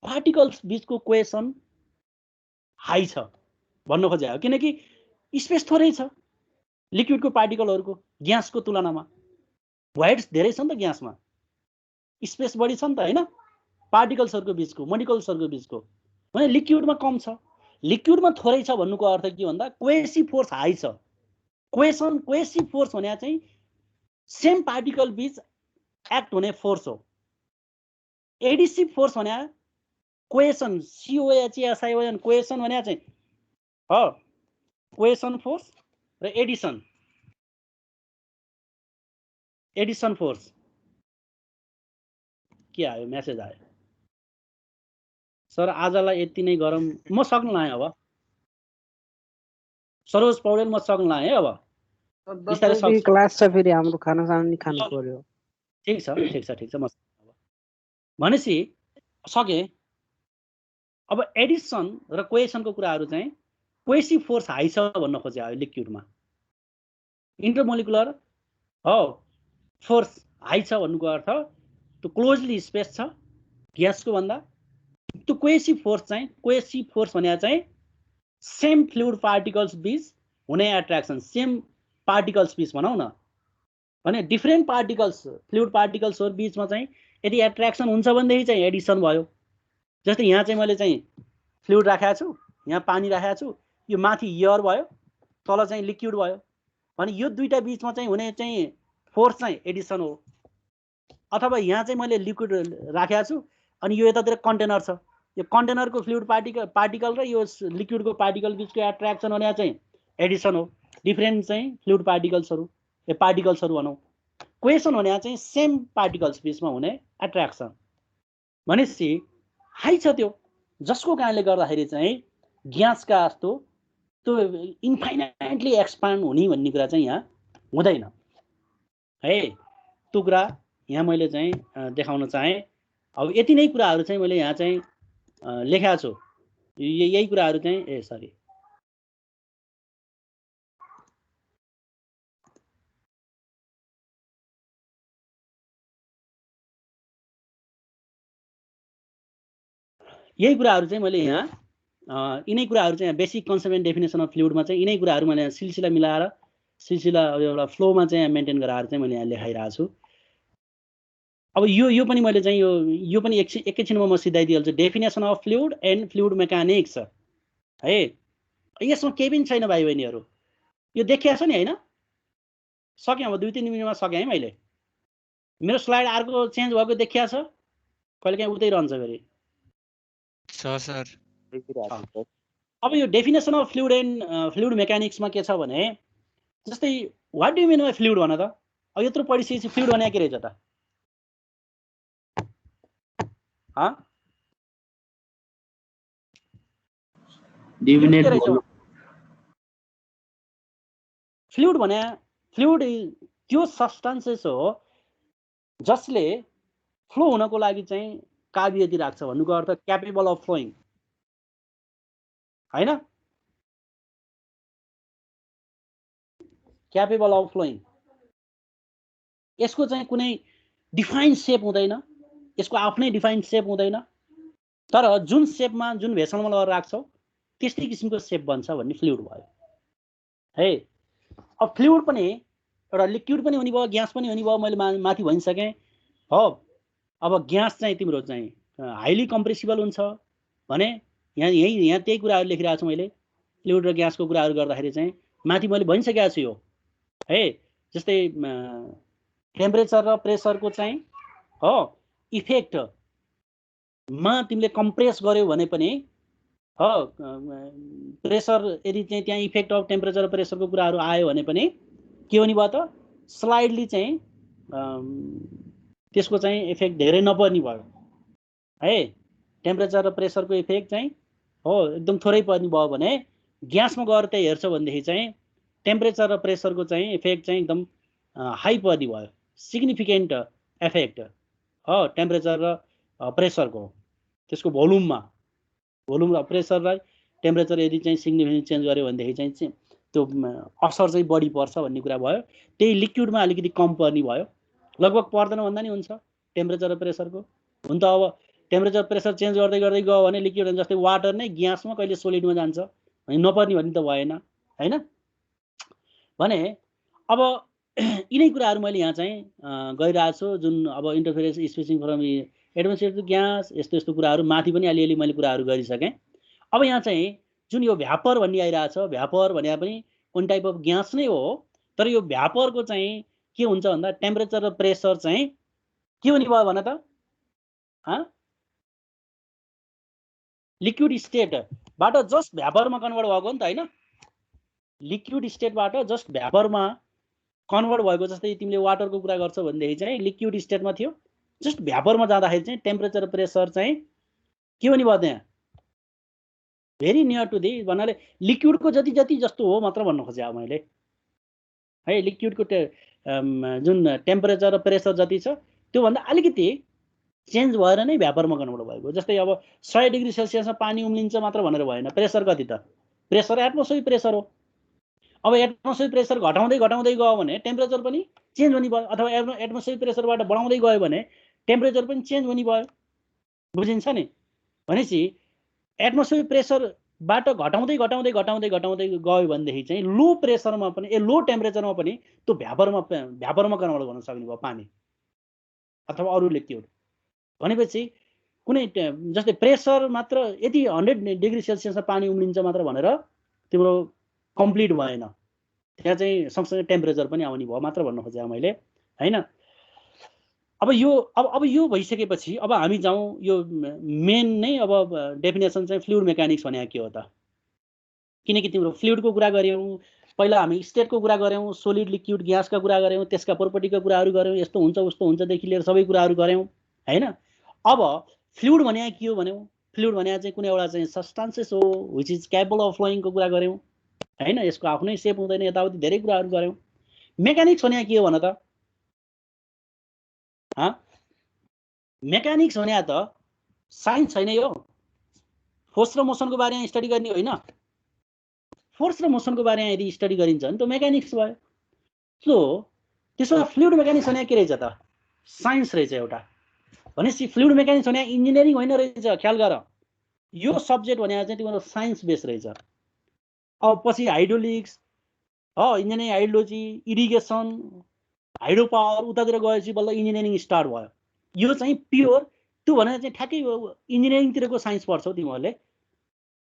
पार्टिकल्स बीचको क्वेसन हाई छ भन्न खोजेको किनकि स्पेस थोरै छ लिक्विडको पार्टिकलहरुको ग्यासको तुलनामा भोइड्स धेरै छ नि त ग्यासमा स्पेस बढी छ नि त हैन पार्टिकल्सहरुको बीचको मोलिकुल्सहरुको बीचको भने लिक्विडमा कम छ लिक्विडमा थोरै छ भन्नुको अर्थ के भन्दा क्वेसिभ फोर्स हाई छ क्वेसिभ फोर्स भने चाहिँ सेम पार्टिकल बीच एक्ट हुने फोर्स हो एडिसिभ फोर्स भने क्वेसन COHSION क्वेसन भने चाहिँ हो क्वेसन फोर्स र एडिसन फोर्स के आयो मेसेज आयो सर आजलाई यति नै गरम म सक्न लाएँ अब सरोज पौडेल म सक्न लाएँ है अब बिस्तारै क्लास छ फेरि हाम्रो खाना साना नि खानु पर्यो ठीक छ म भनेसी सके अब एडिसन र क्वेसनको कुराहरू चाहिँ क्वेसिभ फोर्स हाई छ भन्न खोजे हो लिक्विडमा इन्टरमोलिकुलर हो फोर्स हाई छ भन्नुको अर्थ त्यो क्लोजली स्पेस छ ग्यासको भन्दा त्यो क्वेसिभ फोर्स भने चाहिँ सेम फ्लुइड पार्टिकल्स बीच हुने एट्र्याक्सन सेम पार्टिकल्स बीच भनौँ न भने डिफरेन्ट पार्टिकल्स फ्लुइड पार्टिकल्सहरु बीचमा चाहिँ यदि एट्र्याक्सन हुन्छ भनेदेखि चाहिँ एडिसन भयो जस्तै यहाँ चाहिँ मैले चाहिँ फ्लुइड राखेको छु यहाँ पानी राखेको छु यो माथि एयर भयो तल चाहिँ लिक्विड भयो भने यो दुईटा बीचमा चाहिँ हुने चाहिँ फोर्स चाहिँ एडिसन हो अथवा यहाँ चाहिँ मैले लिक्विड राखेको छु अनि यो यतातिर कन्टेनर छ यो कन्टेनरको फ्लुइड पार्टिकल र यो लिक्विडको पार्टिकल बीचको एट्र्याक्सन भने चाहिँ एडिसन हो डिफरेन्ट चाहिँ फ्लुइड पार्टिकल्सहरु भनौँ क्वेसन भने चाहिँ सेम पार्टिकल्स बीचमा हुने एट्र्याक्सन भनेपछि हाई छ त्यो जसको कारणले गर्दाखेरि चाहिँ ग्यासका जस्तो त्यो इन्फाइनाइटली एक्सपान्ड हुने भन्ने कुरा चाहिँ यहाँ हुँदैन है त्यो कुरा यहाँ मैले चाहिँ देखाउन चाहे अब यति नै कुराहरू चाहिँ मैले यहाँ चाहिँ लेखेको छु यही कुराहरू चाहिँ सरी यही कुराहरू चाहिँ मैले यहाँ यिनै कुराहरू चाहिँ basic concept and definition of फ्लुइडमा चाहिँ यिनै कुराहरू मैले सिलसिला मिलाएर सिलसिला एउटा फ्लोमा चाहिँ मेन्टेन गराएर चाहिँ मैले यहाँ लेखाइरहेको छु अब यो पनि मैले चाहिँ यो पनि एकैछिनमा म सिधाइदिइहाल्छु definition of fluid and fluid mechanics है यसमा केही पनि छैन भाइ बहिनीहरू यो देखिया छ नि हैन सके अब 2-3 मिनेटमा सके है मैले मेरो स्लाइड अर्को चेन्ज भएको देखिया छ कहिलेकाहीँ उतै रहन्छ फेरि सर अब यो definition of fluid and fluid मेकानिक्समा के छ भने जस्तै what do you mean by fluid भन त अब यत्रो पढिसकेपछि फ्लुइड भने के रहेछ त फ्लुइड भने फ्लुइड त्यो सब्स्टान्सेस हो जसले फ्लो हुनको लागि चाहिँ काबिलियती राख्छ भन्नुको अर्थ क्यापेबल अफ फ्लोइङ हैन क्यापेबल अफ फ्लोइङ यसको चाहिँ कुनै डिफाइन सेप हुँदैन यसको आफ्नै डिफाइन सेप हुँदैन तर जुन सेपमा जुन भेसलमा लगेर राख्छौ त्यस्तै किसिमको सेप बन्छ भन्ने फ्लुइड भयो है अब फ्लुइड पनि एउटा लिक्विड पनि हुने भयो, ग्यास पनि हुने भयो, मैले माथि भनिसकेँ हो। अब ग्यास चाहिँ तिम्रो चाहिँ हाइली कम्प्रेसिबल हुन्छ भने यहाँ त्यही कुराहरू लेखिरहेको छु मैले। फ्लुइड र ग्यासको कुराहरू गर्दाखेरि चाहिँ माथि मैले भनिसकेको छु यो है। जस्तै टेम्परेचर र प्रेसरको चाहिँ हो इफेक्टमा तिमीले कम्प्रेस गर्यौ भने पनि हो, प्रेसर यदि चाहिँ त्यहाँ इफेक्ट अफ टेम्परेचर र प्रेसरको कुराहरू आयो भने पनि के हुने भयो त स्लाइडली चाहिँ त्यसको चाहिँ इफेक्ट धेरै नपर्ने भयो है। टेम्परेचर र प्रेसरको इफेक्ट चाहिँ हो एकदम थोरै पर्ने भयो भने ग्यासमा गएर त्यही हेर्छौ भनेदेखि चाहिँ टेम्परेचर र प्रेसरको चाहिँ इफेक्ट चाहिँ एकदम हाई पर्ने भयो, सिग्निफिकेन्ट इफेक्ट हो टेम्परेचर र प्रेसरको। त्यसको भोल्युम र प्रेसरलाई टेम्परेचर यदि चाहिँ सिग्निफिकेन्ट चेन्ज गर्यो भनेदेखि चाहिँ त्यो असर चाहिँ बढी पर्छ भन्ने कुरा भयो। त्यही लिक्विडमा अलिकति कम पर्ने भयो, लगभग पर्दैन भन्दा नि हुन्छ टेम्परेचर र प्रेसरको। हुन त अब टेम्परेचर प्रेसर चेन्ज गर्दै गर्दै गयो भने लिक्विड जस्तै वाटर नै ग्यासमा कहिले सोलिडमा जान्छ भने नपर्ने भन्ने त भएन हैन भने। अब यिनै कुराहरू मैले यहाँ चाहिँ गरिरहेको छु, जुन अब interference spacing from atmosphere to gas, यस्तो यस्तो कुराहरू माथि पनि अलिअलि मैले कुराहरू गरिसकेँ। अब यहाँ चाहिँ जुन यो भ्यापर भन्ने आइरहेछ, भ्यापर भने पनि कुन टाइप अफ ग्यास नै हो, तर यो भ्यापरको चाहिँ के हुन्छ भन्दा टेम्परेचर र प्रेसर चाहिँ के हुने भयो भन त लिक्विड स्टेटबाट जस्ट भ्यापरमा कन्भर्ट भएको नि त हैन। लिक्विड स्टेटबाट जस्ट भ्यापरमा कन्भर्ट भएको, जस्तै तिमीले वाटरको कुरा गर्छौ भनेदेखि चाहिँ लिक्विड स्टेटमा थियो, जस्ट भ्यापरमा जाँदाखेरि चाहिँ टेम्परेचर प्रेसर चाहिँ के हुने भयो त्यहाँ भेरी नियर टु दी भन्नाले लिक्विडको जति जति जस्तो हो मात्र भन्न खोजेँ मैले है। लिक्विडको जुन टेम्परेचर र प्रेसर जति छ त्योभन्दा अलिकति चेन्ज भएर नै भ्यापरमा कन्भर्ट भएको। जस्तै अब 100 डिग्री सेल्सियसमा पानी उम्लिन्छ मात्र भनेर भएन, प्रेसर कति त प्रेसर एटमोस्फियर प्रेसर हो। अब एटमोस्फियर प्रेसर घटाउँदै घटाउँदै गयो भने टेम्परेचर पनि चेन्ज हुने भयो, अथवा एटमोस्फियर प्रेसरबाट बढाउँदै गयो भने टेम्परेचर पनि चेन्ज हुने भयो, बुझिन्छ नि। भनेपछि एटमोस्फियर प्रेसरबाट घटाउँदै घटाउँदै घटाउँदै घटाउँदै गयो भनेदेखि चाहिँ लो प्रेसरमा पनि लो टेम्परेचरमा पनि त्यो भ्यापरमा कन्भर्ट गर्न सक्ने भयो पानी अथवा अरू लिक्विड। भनेपछि कुनै जस्तै प्रेसर मात्र यदि 100 डिग्री सेल्सियसमा पानी उम्लिन्छ मात्र भनेर तिम्रो कम्प्लिट भएन, त्यहाँ चाहिँ सँगसँगै टेम्परेचर पनि आउने भयो मात्र भन्न खोजेँ मैले हैन। अब यो भइसकेपछि अब हामी जाउँ यो मेन नै अब डेफिनेसन चाहिँ फ्लुइड मेकानिक्स भने के हो त। किनकि तिम्रो फ्लुइडको कुरा गऱ्यौँ, पहिला हामी स्टेटको कुरा गऱ्यौँ, सोलिड लिक्विड ग्यासका कुरा गऱ्यौँ, त्यसका प्रोपर्टीका कुराहरू गऱ्यौँ, यस्तो हुन्छ उस्तो हुन्छदेखि लिएर सबै कुराहरू गऱ्यौँ हैन। अब फ्लुइड भने के हो भन्यौँ, फ्लुइड भने चाहिँ कुनै एउटा चाहिँ सब्स्टान्सेस हो विच इज क्यापेबल अफ फ्लोइङको कुरा गऱ्यौँ हैन। यसको आफ्नै सेप हुँदैन, यताउति धेरै कुराहरू गऱ्यौँ। मेकानिक्स भने के हो भन त मेकानिक्स भने त साइन्स छैन यो। फोर्स र मोसनको बारेमा स्टडी गर्ने होइन, फोर्स र मोसनको बारेमा यदि स्टडी गरिन्छ भने त मेकानिक्स भयो। सो त्यसो फ्लुइड मेकानिक्स भने के रहेछ त साइन्स रहेछ एउटा। भनेपछि फ्लुइड मेकानिक्स भने इन्जिनियरिङ होइन रहेछ, ख्याल गर। यो सब्जेक्ट भने चाहिँ तिम्रो साइन्स बेस रहेछ। अब पछि हाइड्रोलिक्स हो, engineering hydrology, irrigation, hydro power उतातिर गएपछि बल्ल इन्जिनियरिङ स्टार्ट भयो। यो चाहिँ प्योर त्यो भनेर चाहिँ ठ्याक्कै इन्जिनियरिङतिरको साइन्स पढ्छौ तिमीहरूले।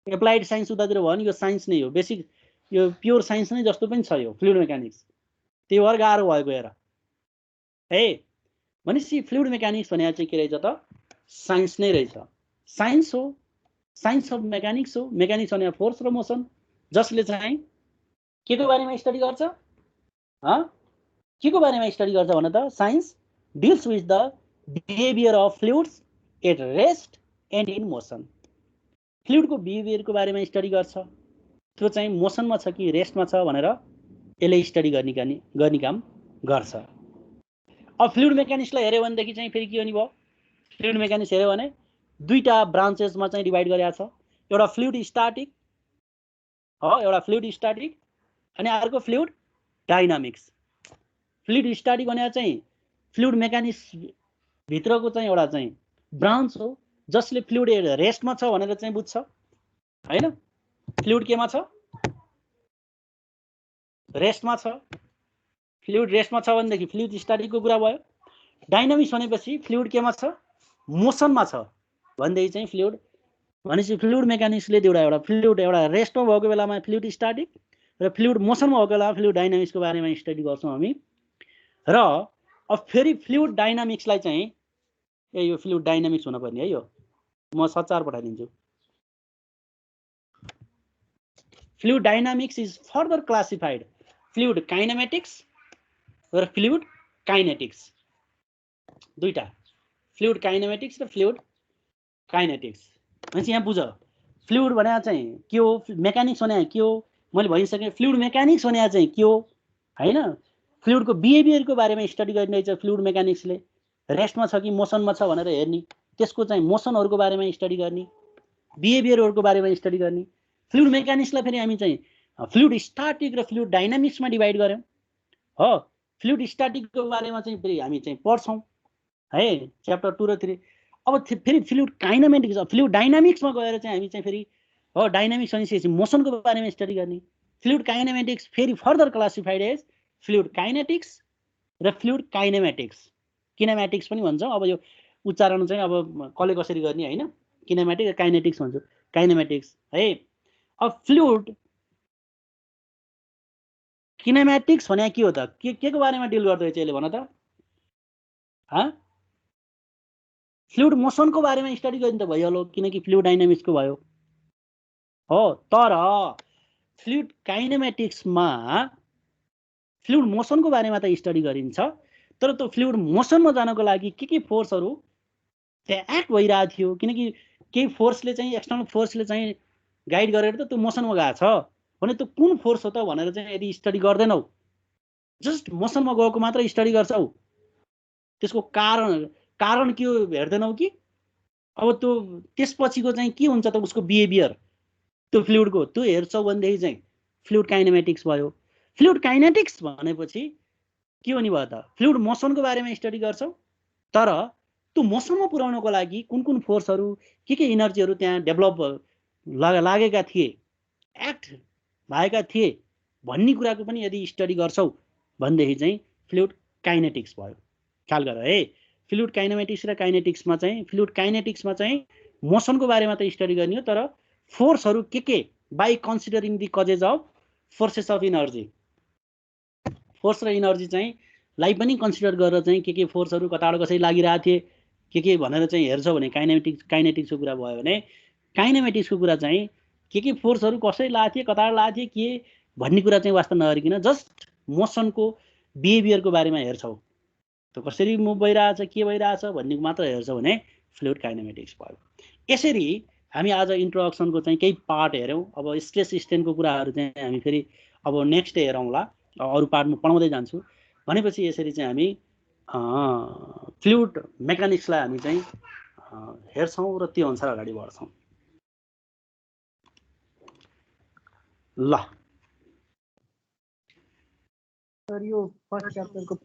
एप्लाइड साइन्स उतातिर भयो भने यो साइन्स नै हो, बेसिक यो प्योर साइन्स नै जस्तो पनि छ यो फ्लुइड मेकानिक्स। त्यही भएर गाह्रो भएको हेर है। भनेपछि फ्लुइड मेकानिक्स भने चाहिँ के रहेछ त साइन्स नै रहेछ। साइन्स हो, साइन्स अफ मेकानिक्स हो। मेकानिक्स भने फोर्स र मोसन, जसले चाहिँ के को बारेमा स्टडी गर्छ के को बारेमा स्टडी गर्छ भने त science deals with the behaviour of fluids at rest and in motion. फ्लुइडको बिहेभियरको बारेमा स्टडी गर्छ, त्यो चाहिँ मोसनमा छ कि रेस्टमा छ भनेर यसले स्टडी गर्ने काम गर्छ। अब फ्लुइड मेकानिक्सलाई हेऱ्यो भनेदेखि चाहिँ फेरि के हुने भयो, फ्लुइड मेकानिक्स हेऱ्यो भने दुईटा ब्रान्चेसमा चाहिँ डिभाइड गरिएको छ। एउटा फ्लुइड स्ट्याटिक हो, एउटा फ्लुइड स्ट्याटिक, अनि अर्को फ्लुइड डाइनामिक्स। फ्लुइड स्ट्याटिक भने चाहिँ फ्लुइड मेकानिक्स भित्रको चाहिँ एउटा चाहिँ ब्रान्च हो, जसले फ्लुइड रेस्टमा छ भनेर चाहिँ बुझ्छ हैन। फ्लुइड केमा छ रेस्टमा छ, फ्लुइड रेस्टमा छ भनेदेखि फ्लुइड स्ट्याटिकको कुरा भयो। डाइनामिक्स भनेपछि फ्लुइड केमा छ, मोसनमा छ भनेदेखि चाहिँ फ्लुइड भनेपछि फ्लुइड मेकानिक्सले एउटा फ्लुइड एउटा रेस्टमा भएको बेलामा फ्लुइड स्ट्याटिक र फ्लुइड मोसनमा भएको बेलामा फ्लुइड डाइनामिक्सको बारेमा स्टडी गर्छौँ हामी। र अब फेरि फ्लुइड डाइनामिक्सलाई चाहिँ यो फ्लुइड डाइनामिक्स हुनुपर्ने है, यो म सचार पठाइदिन्छु। Fluid dynamics is further classified fluid kinematics र फ्लुइड काइनेटिक्स, दुईटा, फ्लुइड काइनेमेटिक्स र फ्लुइड काइनेटिक्स। भनेपछि यहाँ बुझ, फ्लुइड भने चाहिँ के हो, मेकानिक्स भने के हो मैले भनिसकेँ। फ्लुइड मेकानिक्स भने चाहिँ के हो हैन, फ्लुइडको बिहेभियरको बारेमा स्टडी गर्ने रहेछ फ्लुइड मेकानिक्सले। रेस्टमा छ कि मोसनमा छ भनेर हेर्ने, त्यसको चाहिँ मोसनहरूको बारेमा स्टडी गर्ने, बिहेभियरहरूको बारेमा स्टडी गर्ने। फ्लुइड मेकानिक्सलाई फेरि हामी चाहिँ फ्लुइड स्ट्याटिक र फ्लुइड डाइनामिक्समा डिभाइड गऱ्यौँ हो। फ्लुइड स्ट्याटिकको बारेमा चाहिँ फेरि हामी चाहिँ पढ्छौँ है, च्याप्टर 2 र 3। अब फेरि फ्लुइड काइनेमेटिक्स, फ्लुइड डाइनामिक्समा गएर चाहिँ हामी चाहिँ फेरि हो डाइनामिक्स भनेपछि मोसनको बारेमा स्टडी गर्ने। फ्लुइड काइनेमेटिक्स फेरि further classified as fluid kinetics र फ्लुइड काइनेमेटिक्स, किनेमेटिक्स पनि भन्छौँ। अब यो उच्चारण चाहिँ अब कसले कसरी गर्ने हैन, किनेमेटिक र काइनेटिक्स भन्छ, काइनेमेटिक्स है। अब फ्लुइड किनेमेटिक्स भने के हो त, के को बारेमा डिल गर्दै छ यसले भन त। फ्लुइड मोसनको बारेमा स्टडी गर्ने त भइहाल्यो किनकि फ्लुइड डाइनामिक्सको भयो हो। तर फ्लुइड काइनेमेटिक्समा फ्लुइड मोसनको बारेमा त स्टडी गरिन्छ, तर त्यो फ्लुइड मोसनमा जानको लागि के फोर्सहरू त्यहाँ एक्ट भइरहेको थियो, किनकि केही फोर्सले चाहिँ एक्सटर्नल फोर्सले चाहिँ गाइड गरेर त त्यो मोसनमा गएको छ भने त्यो कुन फोर्स हो त भनेर चाहिँ यदि स्टडी गर्दैनौ, जस्ट मोसनमा गएको मात्र स्टडी गर्छौ, त्यसको कारण के हो हेर्दैनौ कि अब त्यो त्यसपछिको चाहिँ के हुन्छ त उसको बिहेभियर त्यो फ्लुइडको त्यो हेर्छौ भनेदेखि चाहिँ फ्लुइड काइनेमेटिक्स भयो। फ्लुइड काइनेटिक्स भनेपछि के हो नि भयो त, फ्लुइड मोसनको बारेमा स्टडी गर्छौ, तर त्यो मोसनमा पुर्याउनको लागि कुन कुन फोर्सहरू के इनर्जीहरू त्यहाँ डेभलप लागेका थिए, एक्ट भएका थिए भन्ने कुराको पनि यदि स्टडी गर्छौ भनेदेखि चाहिँ फ्लुइड काइनेटिक्स भयो। ख्याल गर है, फ्लुइड काइनेमेटिक्स र काइनेटिक्समा चाहिँ फ्लुइड काइनेटिक्समा चाहिँ मोसनको बारेमा त स्टडी गर्ने हो, तर फोर्सहरू के by considering the causes of forces of energy, force र इनर्जी चाहिँ लाई पनि कन्सिडर गरेर चाहिँ के फोर्सहरू कताबाट कसरी लागिरहेको थिए के भनेर चाहिँ हेर्छौ भने काइनेटिक्सको कुरा भयो भने काइनेमेटिक्सको कुरा चाहिँ के फोर्सहरू कसरी लागेको थिए कताबाट लागेको थिए के भन्ने कुरा चाहिँ वास्तव नगरिकन जस्ट मोसनको बिहेभियरको बारेमा हेर्छौ, त्यो कसरी मुभ भइरहेछ के भइरहेछ भन्ने मात्र हेर्छौ भने फ्लुइड काइनेमेटिक्स भयो। यसरी हामी आज इन्ट्रोडक्सनको चाहिँ केही पार्ट हेऱ्यौँ। अब स्ट्रेस स्ट्रेनको कुराहरू चाहिँ हामी फेरि अब नेक्स्ट डे हेरौँला, अरू पार्टमा पढाउँदै जान्छु। भनेपछि यसरी चाहिँ हामी फ्लुइड मेकानिक्सलाई हामी चाहिँ हेर्छौँ र त्यो अनुसार अगाडि बढ्छौँ। ल सर यो फर्स्ट च्याप्टरको